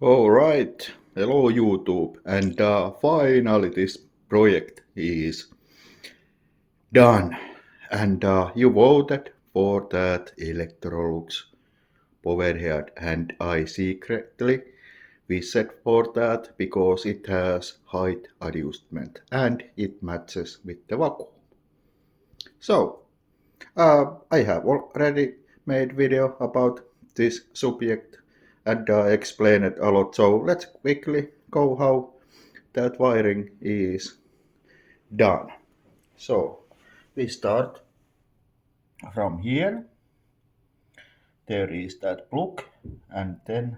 Alright, hello YouTube, and finally this project is done. And you voted for that Electrolux powerhead, and I secretly wished for that because it has height adjustment and it matches with the vacuum. So, I have already made video about this subject and explained it a lot. So let's quickly go how that wiring is done. So we start from here. There is that plug, and then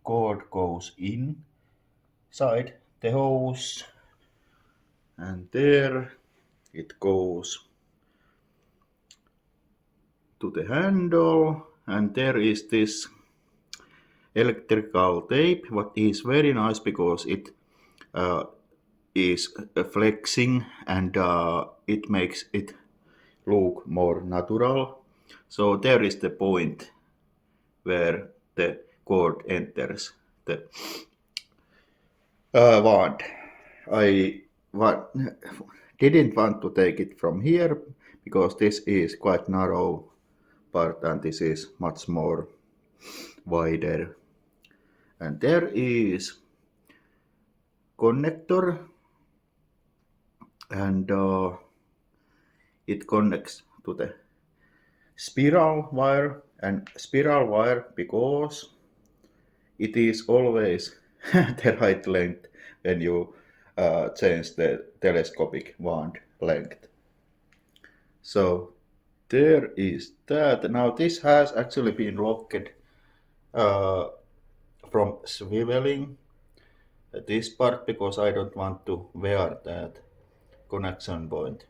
cord goes inside the hose, and there it goes to the handle, and there is this electrical tape what is very nice because it uh, is flexing and it makes it look more natural. So there is the point where the cord enters the wand. I wa- didn't want to take it from here because this is quite narrow part and this is much more wider. And there is connector and it connects to the spiral wire and spiral wire because it is always the right length when you change the telescopic wand length. So there is that. Now this has actually been locked uh, from swiveling this part because I don't want to wear that connection point.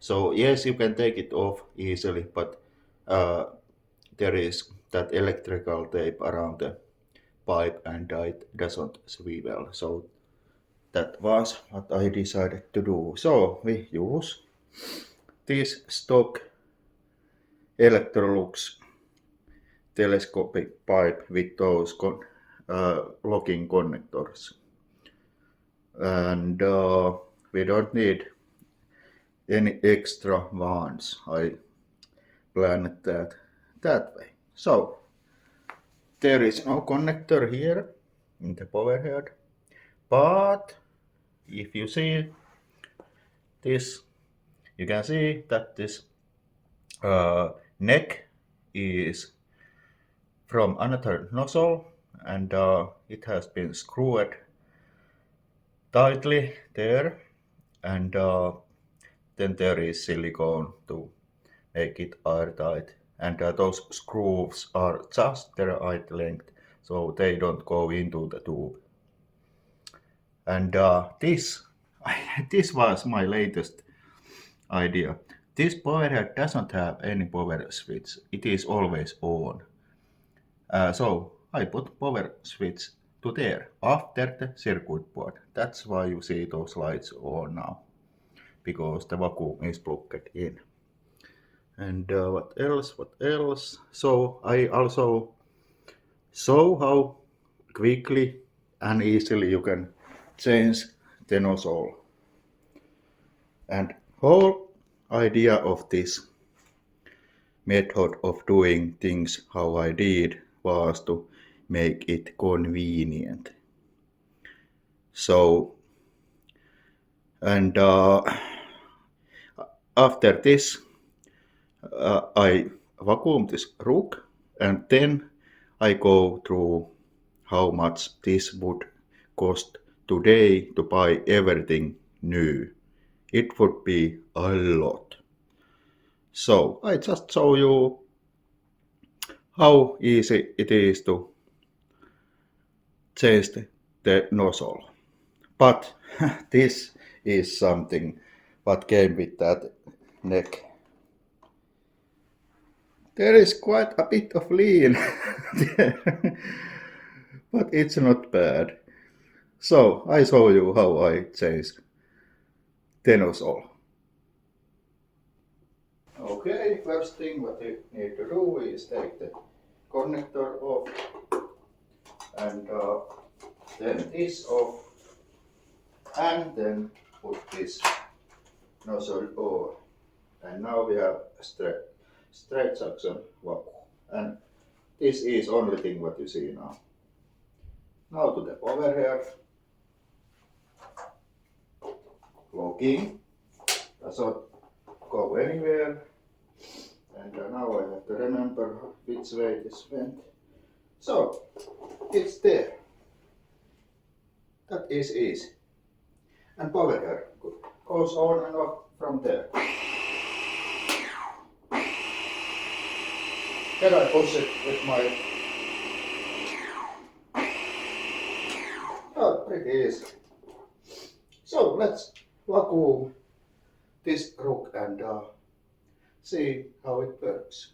So yes, you can take it off easily, but uh, there is that electrical tape around the pipe and it doesn't swivel. So that was what I decided to do. So we use this stock Electrolux telescopic pipe with those locking connectors. And we don't need any extra wands. I planned that way. So there is no connector here in the power head, but if you see this, you can see that this neck is from another nozzle and it has been screwed tightly there and then there is silicone to make it airtight and those screws are just the right length so they don't go into the tube and this this was my latest idea. This powerhead doesn't have any power switch, it is always on. So I put power switch to there after the circuit board. That's why you see those lights on now, because the vacuum is plugged in. And what else? What else? So I also show how quickly and easily you can change the nozzle. And whole idea of this method of doing things how I did was to make it convenient. So, and after this, I vacuum this rook and then I go through how much this would cost today to buy everything new. It would be a lot. So I just show you how easy it is to change the nozzle. But this is something what came with that neck. There is quite a bit of lean there, but it's not bad. So I show you how I change the nozzle. Okay, first thing what you need to do is take the connector off and then this off, and then put this nozzle over. And now we have straight suction vacuum. And this is only thing what you see now. Now to the powerhead. Locking. Doesn't go anywhere. And now I have to remember which way this went. So, it's there. That is easy. And powerhead goes on and off from there. Then I push it with my... Oh, pretty easy. So let's vacuum this crook and see how it works.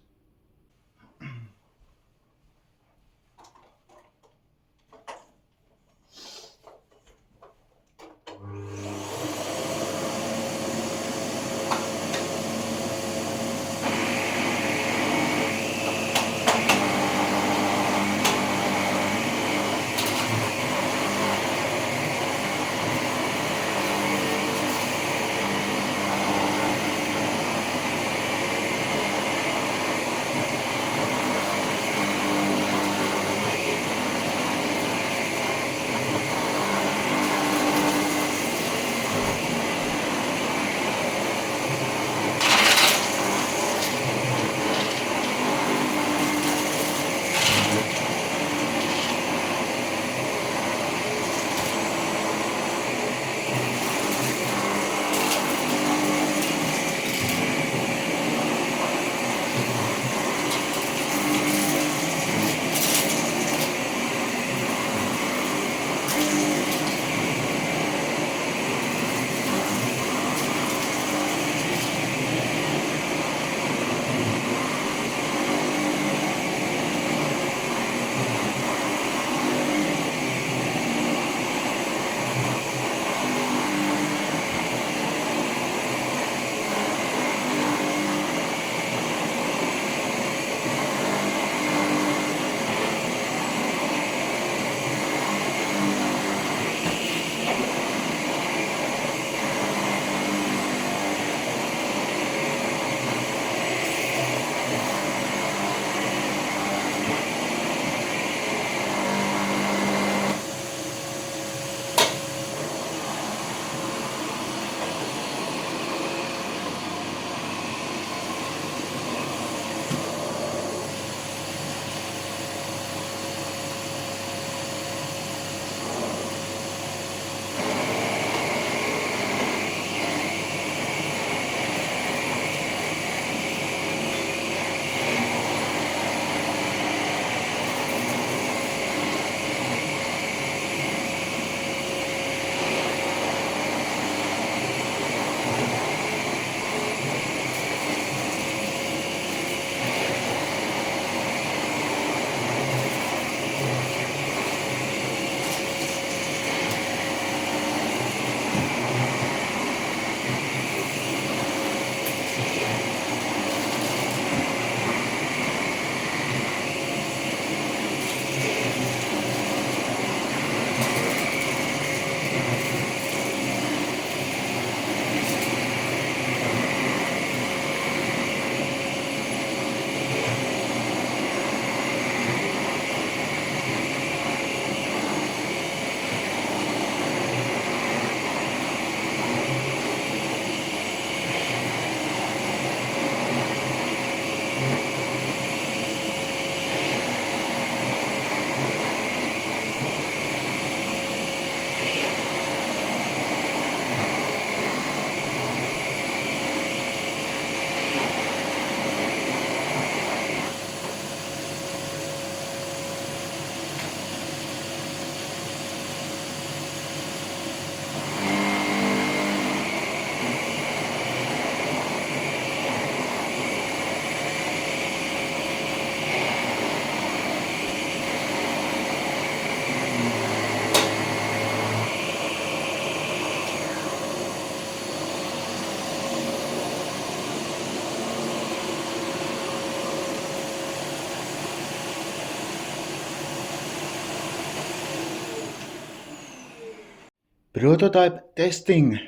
Prototype testing.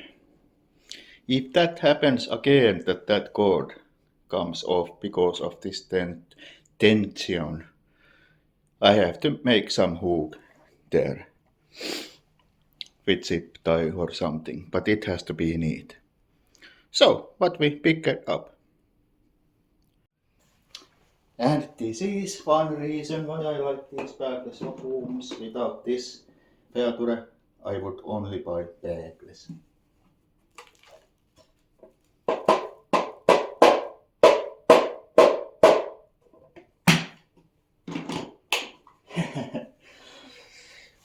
If that happens again, that cord comes off because of this tension, I have to make some hook there with zip tie or something, but it has to be neat. So, what we pick it up. And this is one reason why I like these bagless vacuums. Without this feature, I would only buy bagless.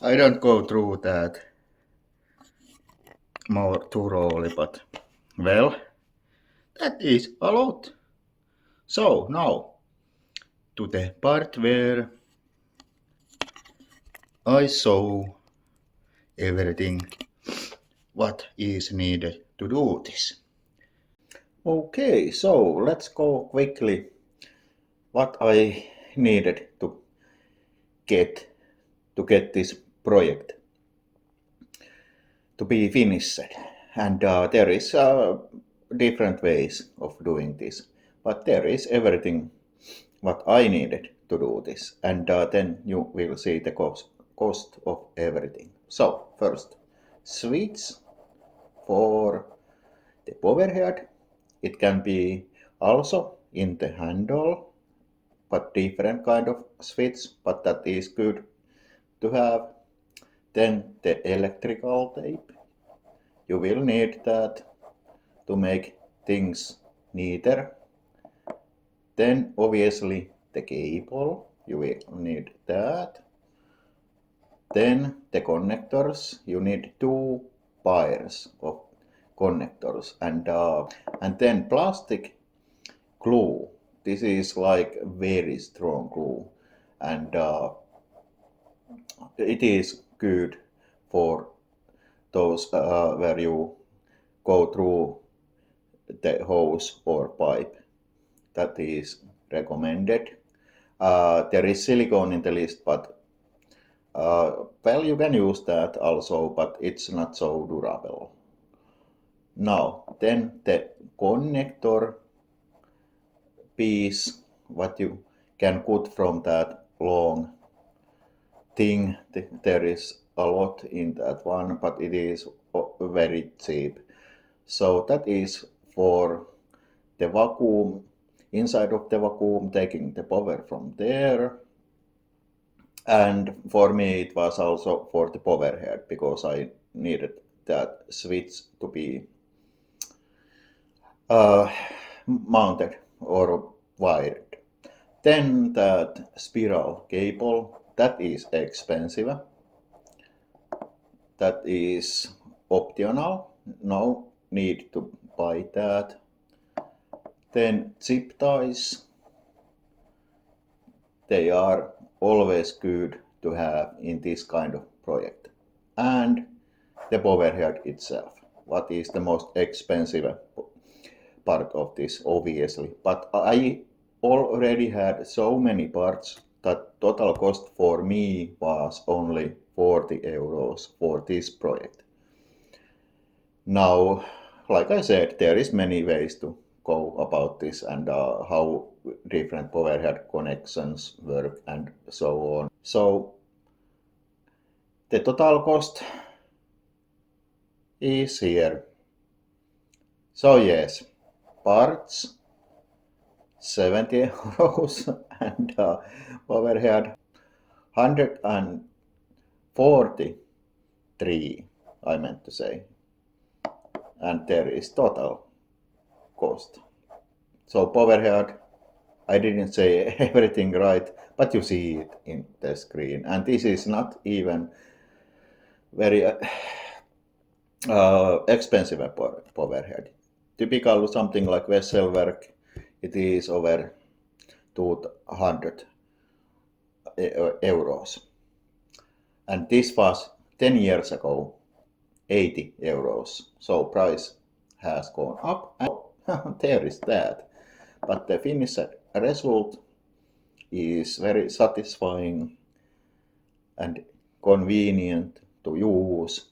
I don't go through that more thoroughly, but well, that is a lot. So now to the part where I saw everything what is needed to do this. Okay, so let's go quickly what I needed get to get this project to be finished. And there is different ways of doing this, but there is everything what I needed to do this, and then you will see the cost of everything. So first, switch for the powerhead. It can be also in the handle, but different kind of switch, but that is good to have. Then the electrical tape. You will need that to make things neater. Then obviously the cable, you will need that. Then the connectors, you need 2 pairs of connectors, and then plastic glue. This is like very strong glue, and it is good for those where you go through the hose or pipe. That is recommended. There is silicone in the list, but well, you can use that also, but it's not so durable. Now, then the connector piece, what you can cut from that long thing. There is a lot in that one, but it is very cheap. So that is for the vacuum, inside of the vacuum, taking the power from there. And for me, it was also for the power head because I needed that switch to be mounted or wired. Then that spiral cable, that is expensive. That is optional. No need to buy that. Then zip ties. They are always good to have in this kind of project. And the powerhead itself. What is the most expensive part of this, obviously. But I already had so many parts that total cost for me was only 40 euros for this project. Now, like I said, there is many ways to go about this and how different powerhead connections work and so on. So the total cost is here. So yes, parts 70 euros and overhead 143, I meant to say. And there is total cost. So powerhead, I didn't say everything right, but you see it in the screen. And this is not even very expensive powerhead. Typical something like vessel work, it is over 200 euros. And this was 10 years ago, 80 euros. So price has gone up and there is that. But the finished result is very satisfying and convenient to use.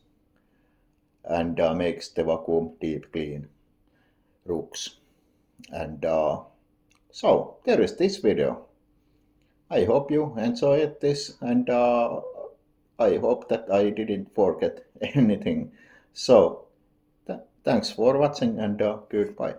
and makes the vacuum deep clean rooks. And so there is this video. I hope you enjoyed this, and I hope that I didn't forget anything. So thanks for watching, and goodbye.